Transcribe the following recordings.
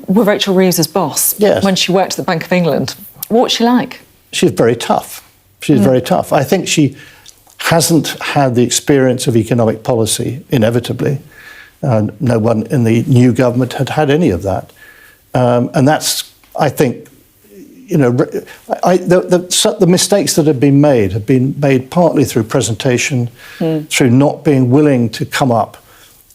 were Rachel Reeves' boss when she worked at the Bank of England. What's she like? She's very tough. She's very tough. I think she hasn't had the experience of economic policy, inevitably. No one in the new government had any of that. And that's, I think, the mistakes that have been made partly through presentation, through not being willing to come up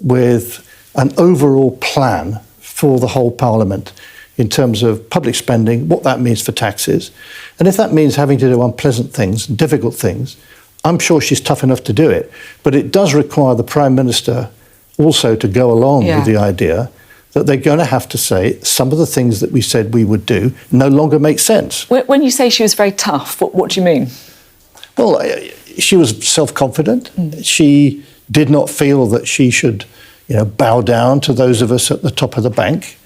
with an overall plan for the whole Parliament in terms of public spending, what that means for taxes. And if that means having to do unpleasant things, difficult things, I'm sure she's tough enough to do it. But it does require the Prime Minister also to go along with the idea that they're going to have to say some of the things that we said we would do no longer make sense. When you say she was very tough, what do you mean? Well, she was self-confident. She did not feel that she should, bow down to those of us at the top of the bank,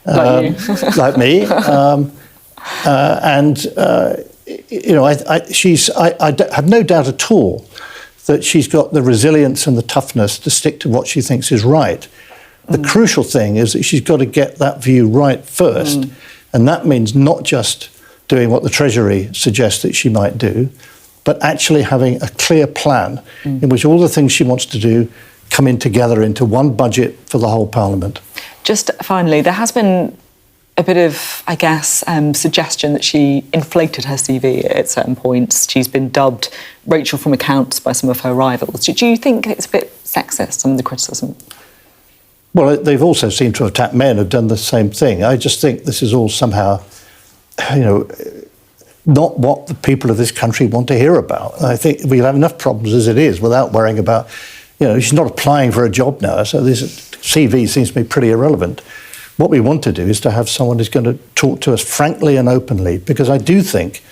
like you. like me. I have no doubt at all that she's got the resilience and the toughness to stick to what she thinks is right. The crucial thing is that she's got to get that view right first. And that means not just doing what the Treasury suggests that she might do, but actually having a clear plan in which all the things she wants to do come in together into one budget for the whole Parliament. Just finally, there has been a bit of, I guess, suggestion that she inflated her CV at certain points. She's been dubbed Rachel from accounts by some of her rivals. Do you think it's a bit sexist, some of the criticism? Well, they've also seemed to attack men who've done the same thing. I just think this is all somehow, not what the people of this country want to hear about. I think we'll have enough problems as it is without worrying about, she's not applying for a job now, so this CV seems to be pretty irrelevant. What we want to do is to have someone who's going to talk to us frankly and openly, because I do think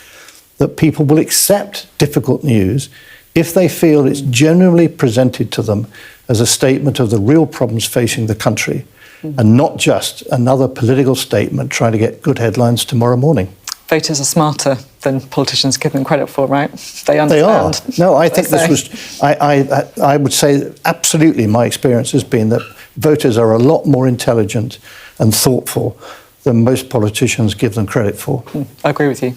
that people will accept difficult news if they feel it's genuinely presented to them as a statement of the real problems facing the country, and not just another political statement trying to get good headlines tomorrow morning. Voters are smarter than politicians give them credit for, right? They understand. They are. No, I think this was, I would say absolutely my experience has been that voters are a lot more intelligent and thoughtful than most politicians give them credit for. I agree with you.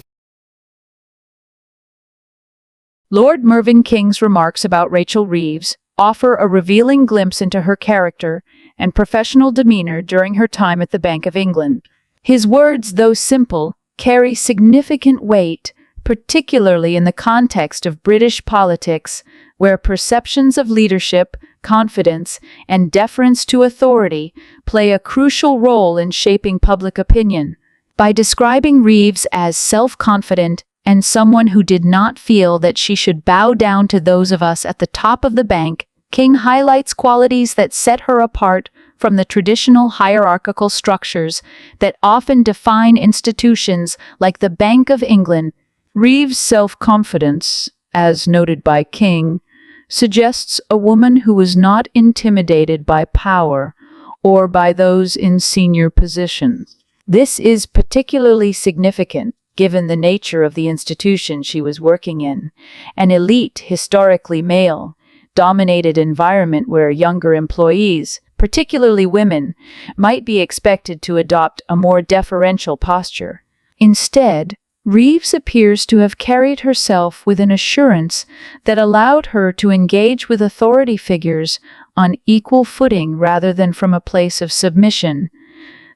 Lord Mervyn King's remarks about Rachel Reeves offer a revealing glimpse into her character and professional demeanour during her time at the Bank of England. His words, though simple, carry significant weight, particularly in the context of British politics, where perceptions of leadership, confidence, and deference to authority play a crucial role in shaping public opinion. By describing Reeves as self-confident and someone who did not feel that she should bow down to those of us at the top of the bank, King highlights qualities that set her apart from the traditional hierarchical structures that often define institutions like the Bank of England. Reeves' self-confidence, as noted by King, suggests a woman who was not intimidated by power or by those in senior positions. This is particularly significant given the nature of the institution she was working in, an elite, historically male-dominated environment where younger employees, particularly women, might be expected to adopt a more deferential posture. Instead, Reeves appears to have carried herself with an assurance that allowed her to engage with authority figures on equal footing rather than from a place of submission.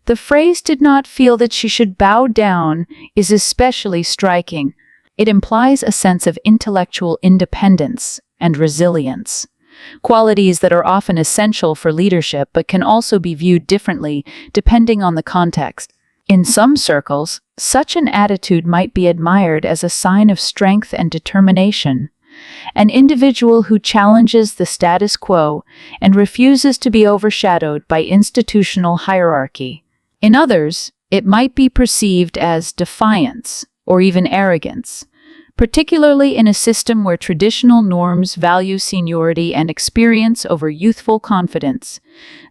The phrase "did not feel that she should bow down" is especially striking. It implies a sense of intellectual independence and resilience, qualities that are often essential for leadership but can also be viewed differently depending on the context. In some circles, such an attitude might be admired as a sign of strength and determination. An individual who challenges the status quo and refuses to be overshadowed by institutional hierarchy. In others, it might be perceived as defiance or even arrogance, particularly in a system where traditional norms value seniority and experience over youthful confidence.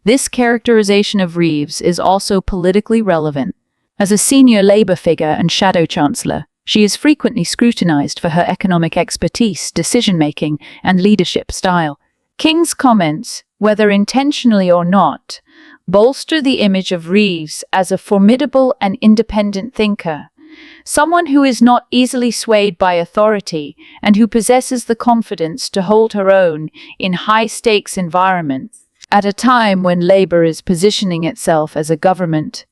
This characterization of Reeves is also politically relevant. As a senior Labour figure and shadow chancellor, she is frequently scrutinised for her economic expertise, decision-making, and leadership style. King's comments, whether intentionally or not, bolster the image of Reeves as a formidable and independent thinker, someone who is not easily swayed by authority and who possesses the confidence to hold her own in high-stakes environments. At a time when Labour is positioning itself as a government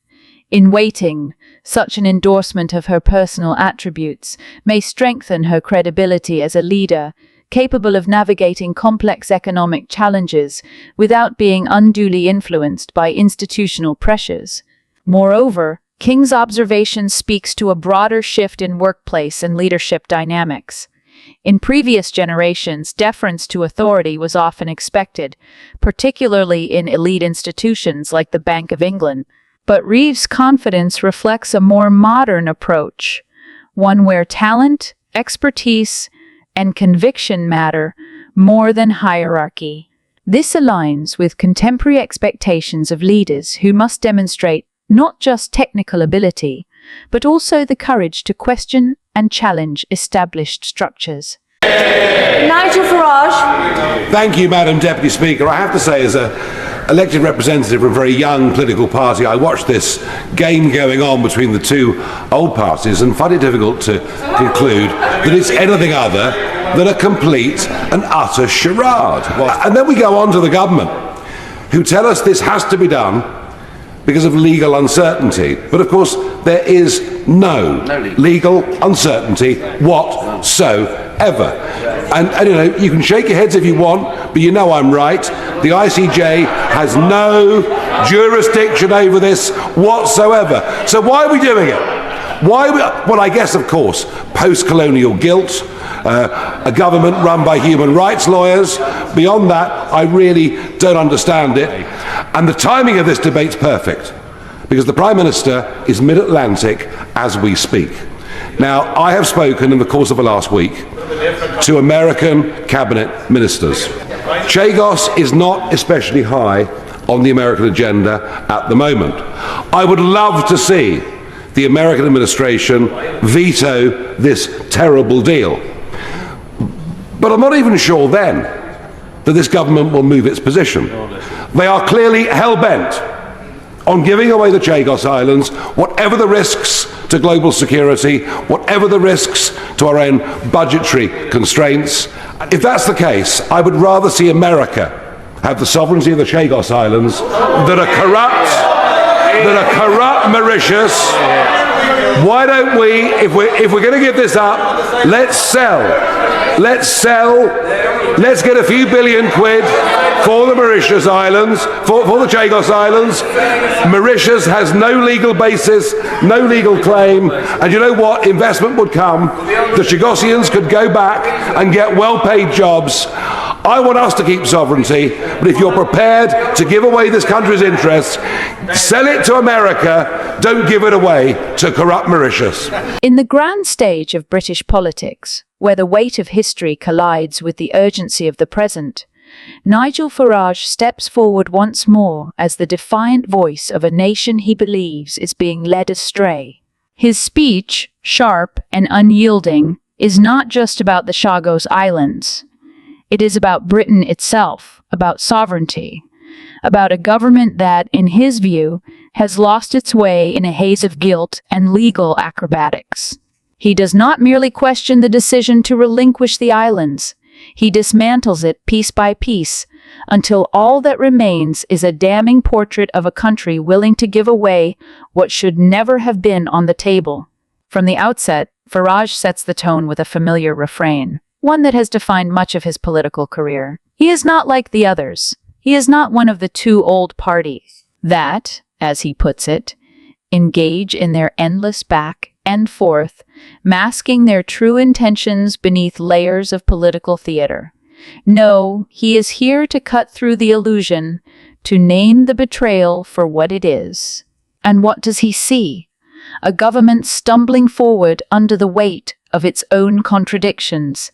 in waiting, such an endorsement of her personal attributes may strengthen her credibility as a leader, capable of navigating complex economic challenges without being unduly influenced by institutional pressures. Moreover, King's observation speaks to a broader shift in workplace and leadership dynamics. In previous generations, deference to authority was often expected, particularly in elite institutions like the Bank of England. But Reeves' confidence reflects a more modern approach, one where talent, expertise, and conviction matter more than hierarchy. This aligns with contemporary expectations of leaders who must demonstrate not just technical ability, but also the courage to question and challenge established structures. Nigel Farage. Thank you, Madam Deputy Speaker. I have to say, as an elected representative of a very young political party, I watched this game going on between the two old parties and find it difficult to conclude that it's anything other than a complete and utter charade. And then we go on to the government, who tell us this has to be done because of legal uncertainty. But of course, there is no legal uncertainty whatsoever. And you know, you can shake your heads if you want, but you know I'm right. The ICJ has no jurisdiction over this whatsoever. So why are we doing it? Well, I guess, of course, post-colonial guilt, a government run by human rights lawyers. Beyond that, I really don't understand it. And the timing of this debate's perfect, because the Prime Minister is mid-Atlantic as we speak. Now, I have spoken in the course of the last week to American cabinet ministers. Chagos is not especially high on the American agenda at the moment. I would love to see the American administration veto this terrible deal. But I'm not even sure then that this government will move its position. They are clearly hell-bent on giving away the Chagos Islands, whatever the risks to global security, whatever the risks to our own budgetary constraints. If that's the case, I would rather see America have the sovereignty of the Chagos Islands that are corrupt Mauritius. Why don't we, if we're going to give this up, let's sell, let's get a few billion quid for the Mauritius Islands, for the Chagos Islands. Mauritius has no legal basis, no legal claim, and you know what? Investment would come. The Chagosians could go back and get well-paid jobs. I want us to keep sovereignty, but if you're prepared to give away this country's interests, sell it to America, don't give it away to corrupt Mauritius. In the grand stage of British politics, where the weight of history collides with the urgency of the present, Nigel Farage steps forward once more as the defiant voice of a nation he believes is being led astray. His speech, sharp and unyielding, is not just about the Chagos Islands. It is about Britain itself, about sovereignty, about a government that, in his view, has lost its way in a haze of guilt and legal acrobatics. He does not merely question the decision to relinquish the islands. He dismantles it piece by piece, until all that remains is a damning portrait of a country willing to give away what should never have been on the table. From the outset, Farage sets the tone with a familiar refrain, one that has defined much of his political career. He is not like the others. He is not one of the two old parties that, as he puts it, engage in their endless back and forth, masking their true intentions beneath layers of political theater. No, he is here to cut through the illusion, to name the betrayal for what it is. And what does he see? A government stumbling forward under the weight of its own contradictions,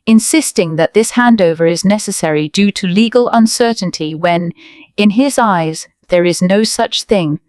insisting that this handover is necessary due to legal uncertainty when, in his eyes, there is no such thing